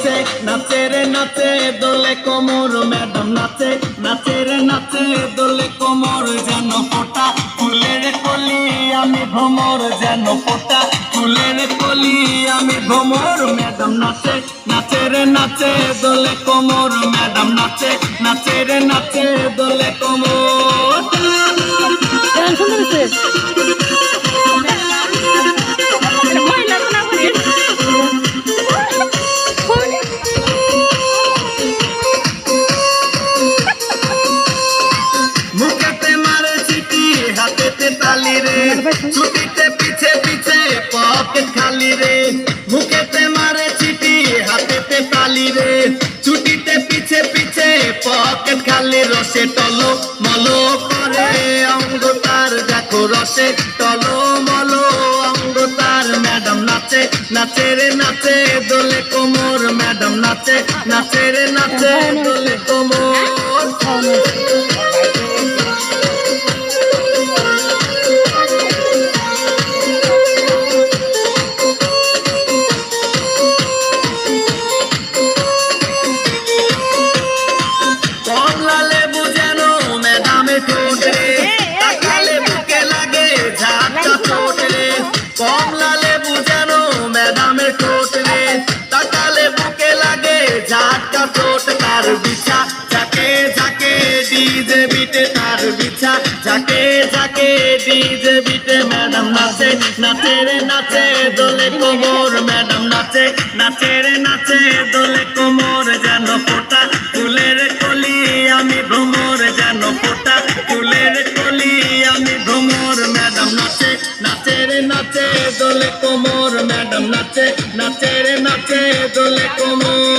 নাচে নাচে রে নাচে দোলে কোমর ম্যাডাম নাচে নাচে রে নাচে দোলে কোমর যেন ফোটা ফুলের কলি আমি ভ্রমর যেন ফোটা ফুলের কলি আমি ভ্রমর ম্যাডাম নাচে নাচে রে নাচে দোলে কোমর ম্যাডাম নাচে নাচে রে নাচে দোলে কোমর মুখেতে মারে চিঠি হাতেতে তালি রে ছুটিতে পিছে পিছে পকেট খালি রে মুখেতে মারে চিঠি হাতেতে তালি রে ছুটিতে পিছে পিছে পকেট খালি রসে টলো মলো করে অঙ্গ তার দেখো রসে টলো মলো অঙ্গ তার ম্যাডাম নাচে নাচে রে নাচে দোলে কোমর ম্যাডাম নাচে নাচে রে নাচে দোলে কোমর কমলা লেবু যেন ম্যাডামের ঠোঁট রে তাকালে বুকে লাগে ঝাঁকা চোট রে কমলা লেবু যেন ম্যাডামের ঠোঁট রে তাকালে বুকে লাগে ঝাঁকা চোট তার বিছা যাকে যাকে ডিজে বিটে তার বিছা যাকে যাকে ডিজে বিটে ম্যাডাম নাচে নাচে রে নাচে দোলে কোমর ম্যাডাম নাচে নাচে রে নাচে দোলে কোমর যেন ফোটা ফুলের কলি আমি ভ্রমর যেন ফোটা ফুলের কলি আমি ভ্রমর ম্যাডাম নাচে নাচে রে নাচে দোলে কোমর ম্যাডাম নাচে নাচে রে নাচে দোলে কোমর